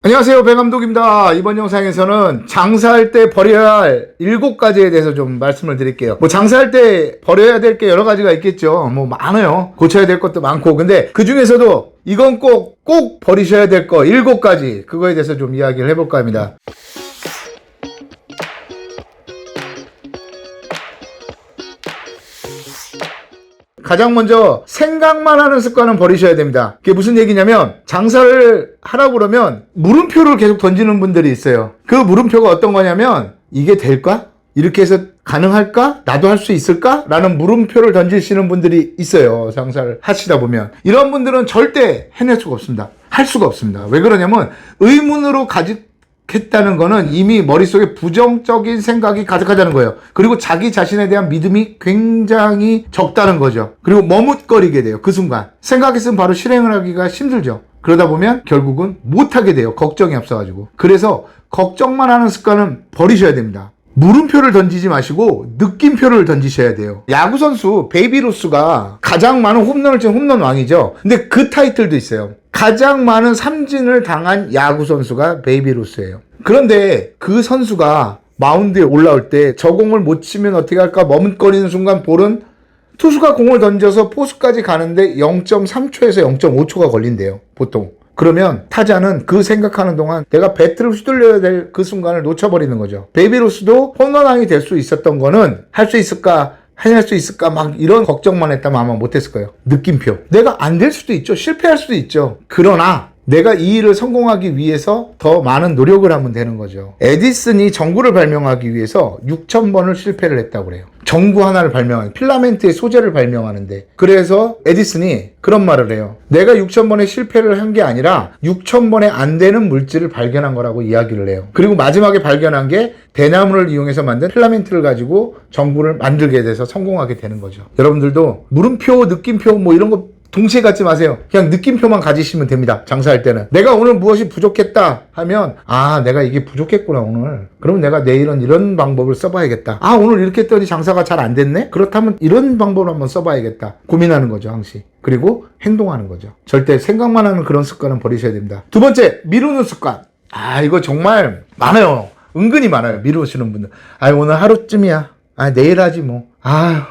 안녕하세요, 배감독입니다. 이번 영상에서는 장사할 때 버려야 할 7가지에 대해서 좀 말씀을 드릴게요. 장사할 때 버려야 될 게 여러 가지가 있겠죠. 많아요. 고쳐야 될 것도 많고. 근데 그 중에서도 이건 꼭 버리셔야 될 거 7가지, 그거에 대해서 좀 이야기를 해볼까 합니다. 가장 먼저 생각만 하는 습관은 버리셔야 됩니다. 그게 무슨 얘기냐면, 장사를 하라고 그러면 물음표를 계속 던지는 분들이 있어요. 그 물음표가 어떤 거냐면, 이게 될까? 이렇게 해서 가능할까? 나도 할 수 있을까? 라는 물음표를 던지시는 분들이 있어요. 장사를 하시다 보면. 이런 분들은 절대 해낼 수가 없습니다. 할 수가 없습니다. 왜 그러냐면, 의문으로 했다는 거는 이미 머릿속에 부정적인 생각이 가득하다는 거예요. 그리고 자기 자신에 대한 믿음이 굉장히 적다는 거죠. 그리고 머뭇거리게 돼요. 그 순간 생각했으면 바로 실행을 하기가 힘들죠. 그러다 보면 결국은 못하게 돼요. 걱정이 앞서가지고. 그래서 걱정만 하는 습관은 버리셔야 됩니다. 물음표를 던지지 마시고 느낌표를 던지셔야 돼요. 야구선수 베이비 루스가 가장 많은 홈런을 친 홈런 왕이죠. 근데 그 타이틀도 있어요. 가장 많은 삼진을 당한 야구선수가 베이비 루스예요. 그런데 그 선수가 마운드에 올라올 때 저 공을 못 치면 어떻게 할까 머뭇거리는 순간 볼은 투수가 공을 던져서 포수까지 가는데 0.3초에서 0.5초가 걸린대요. 보통. 그러면 타자는 그 생각하는 동안 내가 배트를 휘둘려야 될 그 순간을 놓쳐버리는 거죠. 베이비 루스도 홈런왕이 될 수 있었던 거는 할 수 있을까? 해낼 수 있을까? 막 이런 걱정만 했다면 아마 못했을 거예요. 느낌표. 내가 안 될 수도 있죠. 실패할 수도 있죠. 그러나 내가 이 일을 성공하기 위해서 더 많은 노력을 하면 되는 거죠. 에디슨이 전구를 발명하기 위해서 6,000번을 실패를 했다고 그래요. 전구 하나를 발명하는, 필라멘트의 소재를 발명하는데. 그래서 에디슨이 그런 말을 해요. 내가 6,000번의 실패를 한 게 아니라 6,000번에 안 되는 물질을 발견한 거라고 이야기를 해요. 그리고 마지막에 발견한 게 대나무를 이용해서 만든 필라멘트를 가지고 전구를 만들게 돼서 성공하게 되는 거죠. 여러분들도 물음표, 느낌표 이런 거 동시에 갖지 마세요. 그냥 느낌표만 가지시면 됩니다. 장사할 때는. 내가 오늘 무엇이 부족했다 하면, 내가 이게 부족했구나 오늘. 그럼 내가 내일은 이런 방법을 써봐야겠다. 오늘 이렇게 했더니 장사가 잘 안 됐네? 그렇다면 이런 방법을 한번 써봐야겠다. 고민하는 거죠, 항시. 그리고 행동하는 거죠. 절대 생각만 하는 그런 습관은 버리셔야 됩니다. 두 번째, 미루는 습관. 이거 정말 많아요. 은근히 많아요. 미루시는 분들. 오늘 하루쯤이야. 내일 하지 뭐.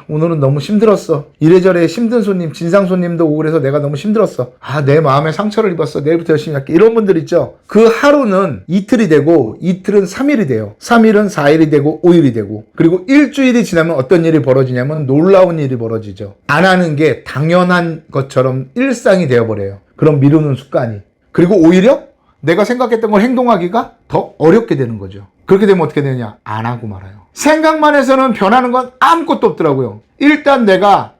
오늘은 너무 힘들었어. 이래저래 힘든 손님, 진상 손님도 오고 그래서 내가 너무 힘들었어. 내 마음에 상처를 입었어. 내일부터 열심히 할게. 이런 분들 있죠. 그 하루는 이틀이 되고, 이틀은 3일이 돼요. 3일은 4일이 되고, 5일이 되고. 그리고 일주일이 지나면 어떤 일이 벌어지냐면 놀라운 일이 벌어지죠. 안 하는 게 당연한 것처럼 일상이 되어버려요. 그럼 미루는 습관이. 그리고 오히려 내가 생각했던 걸 행동하기가 더 어렵게 되는 거죠. 그렇게 되면 어떻게 되느냐? 안 하고 말아요. 생각만 해서는 변하는 건 아무것도 없더라고요. 일단 내가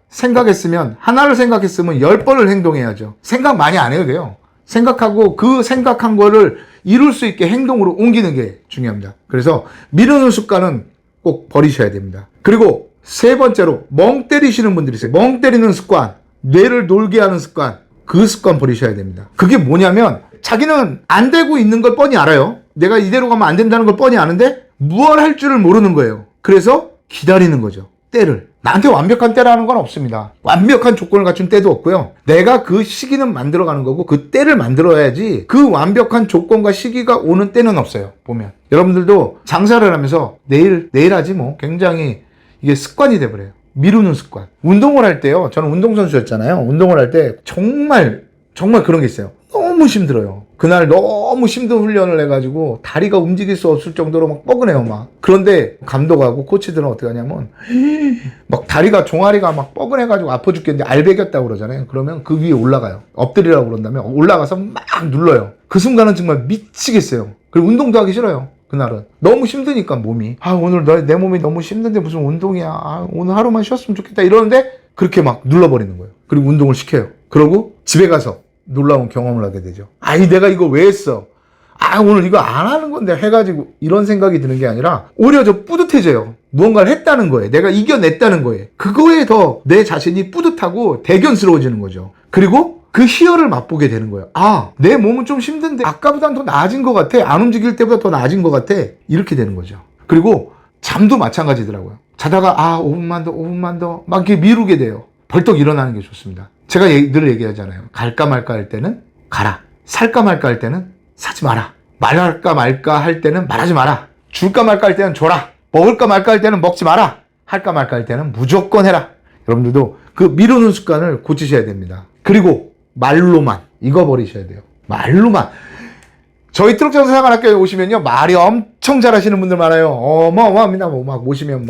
하나를 생각했으면 10번을 행동해야죠. 생각 많이 안 해도 돼요. 생각하고 그 생각한 거를 이룰 수 있게 행동으로 옮기는 게 중요합니다. 그래서 미루는 습관은 꼭 버리셔야 됩니다. 그리고 세 번째로 멍 때리시는 분들이 있어요. 멍 때리는 습관, 뇌를 놀게 하는 습관, 그 습관 버리셔야 됩니다. 그게 뭐냐면 자기는 안 되고 있는 걸 뻔히 알아요. 내가 이대로 가면 안 된다는 걸 뻔히 아는데 무엇 할 줄을 모르는 거예요. 그래서 기다리는 거죠. 때를. 나한테 완벽한 때라는 건 없습니다. 완벽한 조건을 갖춘 때도 없고요. 내가 그 시기는 만들어가는 거고 그 때를 만들어야지 그 완벽한 조건과 시기가 오는 때는 없어요. 보면. 여러분들도 장사를 하면서 내일 하지 뭐. 굉장히 이게 습관이 돼버려요. 미루는 습관. 운동을 할 때요. 저는 운동선수였잖아요. 운동을 할 때 정말 그런 게 있어요. 너무 힘들어요. 그날 너무 힘든 훈련을 해가지고 다리가 움직일 수 없을 정도로 막 뻐근해요, 막. 그런데 감독하고 코치들은 어떻게 하냐면 막 다리가 종아리가 막 뻐근해가지고 아파 죽겠는데 알배겼다고 그러잖아요. 그러면 그 위에 올라가요. 엎드리라고 그런다면 올라가서 막 눌러요. 그 순간은 정말 미치겠어요. 그리고 운동도 하기 싫어요. 그날은 너무 힘드니까 몸이. 오늘 내 몸이 너무 힘든데 무슨 운동이야. 오늘 하루만 쉬었으면 좋겠다 이러는데 그렇게 막 눌러버리는 거예요. 그리고 운동을 시켜요. 그러고 집에 가서 놀라운 경험을 하게 되죠. 내가 이거 왜 했어? 오늘 이거 안 하는 건데 해가지고 이런 생각이 드는 게 아니라 오히려 저 뿌듯해져요. 무언가를 했다는 거예요. 내가 이겨냈다는 거예요. 그거에 더 내 자신이 뿌듯하고 대견스러워지는 거죠. 그리고 그 희열을 맛보게 되는 거예요. 내 몸은 좀 힘든데 아까보다는 더 나아진 것 같아. 안 움직일 때보다 더 나아진 것 같아. 이렇게 되는 거죠. 그리고 잠도 마찬가지더라고요. 자다가 5분만 더 막 이렇게 미루게 돼요. 벌떡 일어나는 게 좋습니다. 제가 늘 얘기하잖아요. 갈까 말까 할 때는 가라. 살까 말까 할 때는 사지 마라. 말할까 말까 할 때는 말하지 마라. 줄까 말까 할 때는 줘라. 먹을까 말까 할 때는 먹지 마라. 할까 말까 할 때는 무조건 해라. 여러분들도 그 미루는 습관을 고치셔야 됩니다. 그리고 말로만, 이거 버리셔야 돼요. 말로만. 저희 트럭장사 생활학교에 오시면요, 말이 엄청 잘하시는 분들 많아요. 어마어마합니다. 막 오시면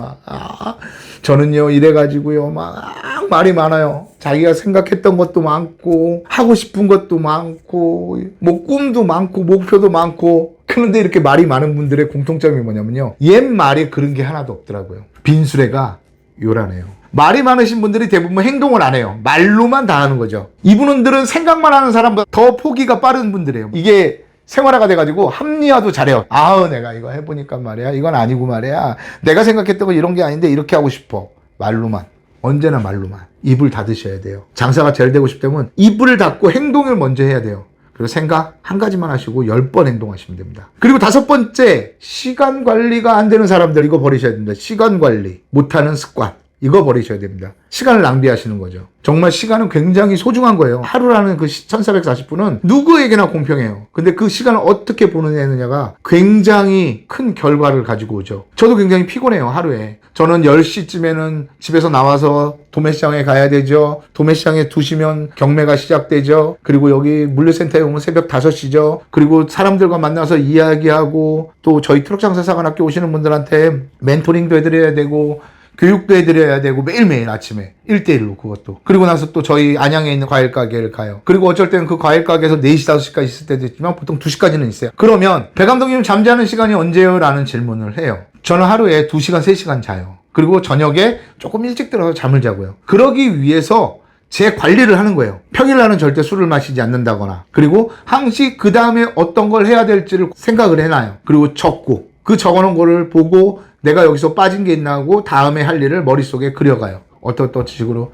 저는요 이래가지고요 막 말이 많아요. 자기가 생각했던 것도 많고 하고 싶은 것도 많고 뭐 꿈도 많고 목표도 많고. 그런데 이렇게 말이 많은 분들의 공통점이 뭐냐면요, 옛 말에 그런 게 하나도 없더라고요. 빈수레가 요란해요. 말이 많으신 분들이 대부분 행동을 안 해요. 말로만 다 하는 거죠. 이분들은 생각만 하는 사람보다 더 포기가 빠른 분들이에요. 이게 생활화가 돼가지고 합리화도 잘해요. 내가 이거 해보니까 말이야, 이건 아니고 말이야, 내가 생각했던 건 이런 게 아닌데 이렇게 하고 싶어. 말로만. 언제나 말로만. 입을 닫으셔야 돼요. 장사가 잘 되고 싶다면 입을 닫고 행동을 먼저 해야 돼요. 그리고 생각 한 가지만 하시고 10번 행동하시면 됩니다. 그리고 5번째, 시간 관리가 안 되는 사람들, 이거 버리셔야 됩니다. 시간 관리 못하는 습관, 이거 버리셔야 됩니다. 시간을 낭비하시는 거죠. 정말 시간은 굉장히 소중한 거예요. 하루라는 그 1440분은 누구에게나 공평해요. 근데 그 시간을 어떻게 보내느냐가 굉장히 큰 결과를 가지고 오죠. 저도 굉장히 피곤해요, 하루에. 저는 10시쯤에는 집에서 나와서 도매시장에 가야 되죠. 도매시장에 2시면 경매가 시작되죠. 그리고 여기 물류센터에 오면 새벽 5시죠. 그리고 사람들과 만나서 이야기하고, 또 저희 트럭장사사관학교 오시는 분들한테 멘토링도 해드려야 되고, 교육도 해드려야 되고, 매일매일 아침에 1대1로 그것도. 그리고 나서 또 저희 안양에 있는 과일 가게를 가요. 그리고 어쩔 때는 그 과일 가게에서 4시, 5시까지 있을 때도 있지만 보통 2시까지는 있어요. 그러면 배 감독님 잠자는 시간이 언제요? 라는 질문을 해요. 저는 하루에 2시간, 3시간 자요. 그리고 저녁에 조금 일찍 들어서 잠을 자고요. 그러기 위해서 제 관리를 하는 거예요. 평일날은 절대 술을 마시지 않는다거나, 그리고 항시 그 다음에 어떤 걸 해야 될지를 생각을 해놔요. 그리고 적고, 그 적어놓은 거를 보고 내가 여기서 빠진 게 있나 하고 다음에 할 일을 머릿속에 그려가요. 어떤 식으로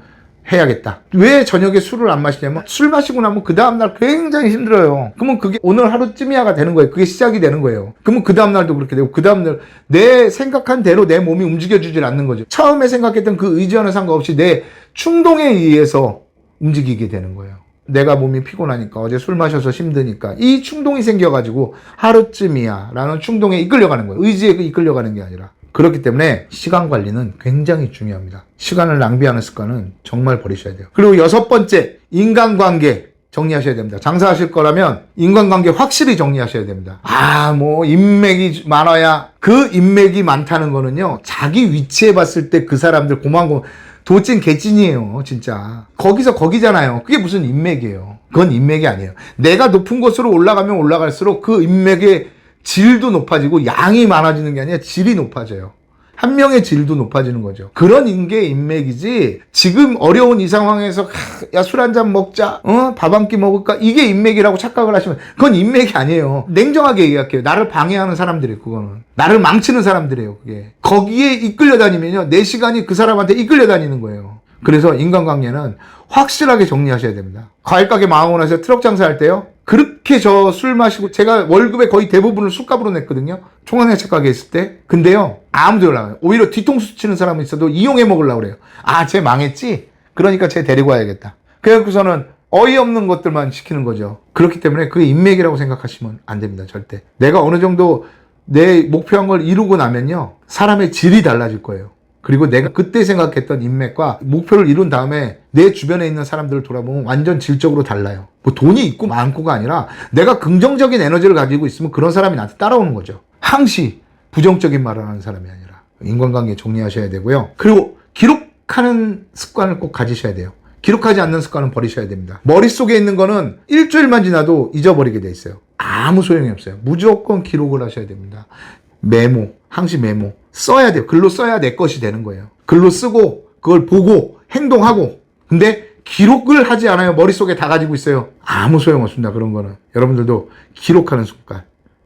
해야겠다. 왜 저녁에 술을 안 마시냐면, 술 마시고 나면 그 다음날 굉장히 힘들어요. 그러면 그게 오늘 하루쯤이야가 되는 거예요. 그게 시작이 되는 거예요. 그러면 그 다음날도 그렇게 되고, 그 다음날 내 생각한 대로 내 몸이 움직여주질 않는 거죠. 처음에 생각했던 그 의지와는 상관없이 내 충동에 의해서 움직이게 되는 거예요. 내가 몸이 피곤하니까, 어제 술 마셔서 힘드니까 이 충동이 생겨가지고 하루쯤이야 라는 충동에 이끌려가는 거예요. 의지에 이끌려가는 게 아니라. 그렇기 때문에 시간 관리는 굉장히 중요합니다. 시간을 낭비하는 습관은 정말 버리셔야 돼요. 그리고 6번째, 인간관계 정리하셔야 됩니다. 장사하실 거라면 인간관계 확실히 정리하셔야 됩니다. 인맥이 많아야, 그 인맥이 많다는 거는요, 자기 위치에 봤을 때 그 사람들 고만고 도찐 개찐이에요, 진짜. 거기서 거기잖아요. 그게 무슨 인맥이에요. 그건 인맥이 아니에요. 내가 높은 곳으로 올라가면 올라갈수록 그 인맥의 질도 높아지고, 양이 많아지는 게 아니라 질이 높아져요. 한 명의 질도 높아지는 거죠. 그런 게 인맥이지, 지금 어려운 이 상황에서 야, 술 한잔 먹자, 밥 한 끼 먹을까, 이게 인맥이라고 착각을 하시면 그건 인맥이 아니에요. 냉정하게 얘기할게요. 나를 방해하는 사람들이에요. 그거는 나를 망치는 사람들이에요. 그게 거기에 이끌려 다니면요, 내 시간이 그 사람한테 이끌려 다니는 거예요. 그래서 인간관계는 확실하게 정리하셔야 됩니다. 과일가게 망하고 나서 트럭 장사할 때요, 그렇게 저 술 마시고, 제가 월급의 거의 대부분을 술값으로 냈거든요. 총각내차 가게 있을 때. 근데요, 아무도 연락 안 해요. 오히려 뒤통수 치는 사람이 있어도 이용해 먹으려고 그래요. 쟤 망했지? 그러니까 쟤 데리고 와야겠다. 그래서는 어이없는 것들만 시키는 거죠. 그렇기 때문에 그게 인맥이라고 생각하시면 안 됩니다. 절대. 내가 어느 정도 내 목표한 걸 이루고 나면요, 사람의 질이 달라질 거예요. 그리고 내가 그때 생각했던 인맥과 목표를 이룬 다음에 내 주변에 있는 사람들을 돌아보면 완전 질적으로 달라요. 뭐 돈이 있고 많고가 아니라 내가 긍정적인 에너지를 가지고 있으면 그런 사람이 나한테 따라오는 거죠. 항시 부정적인 말을 하는 사람이 아니라. 인간관계 정리하셔야 되고요. 그리고 기록하는 습관을 꼭 가지셔야 돼요. 기록하지 않는 습관은 버리셔야 됩니다. 머릿속에 있는 거는 일주일만 지나도 잊어버리게 돼 있어요. 아무 소용이 없어요. 무조건 기록을 하셔야 됩니다. 메모, 항시 메모. 써야 돼요. 글로 써야 내 것이 되는 거예요. 글로 쓰고 그걸 보고 행동하고. 근데 기록을 하지 않아요. 머릿속에 다 가지고 있어요. 아무 소용없습니다. 그런 거는. 여러분들도 기록하는 습관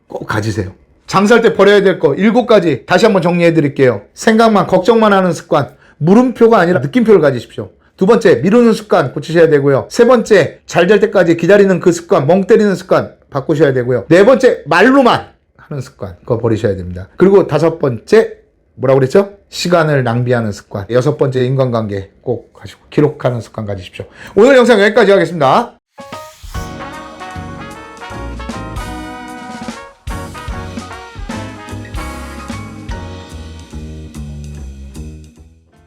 꼭 가지세요. 장사할 때 버려야 될 거 7가지 다시 한번 정리해 드릴게요. 생각만, 걱정만 하는 습관, 물음표가 아니라 느낌표를 가지십시오. 2번째, 미루는 습관 고치셔야 되고요. 3번째, 잘 될 때까지 기다리는 그 습관, 멍 때리는 습관 바꾸셔야 되고요. 4번째, 말로만 하는 습관, 그거 버리셔야 됩니다. 그리고 5번째, 뭐라고 그랬죠? 시간을 낭비하는 습관. 6번째, 인간관계 꼭 가지고 기록하는 습관 가지십시오. 오늘 영상 여기까지 하겠습니다.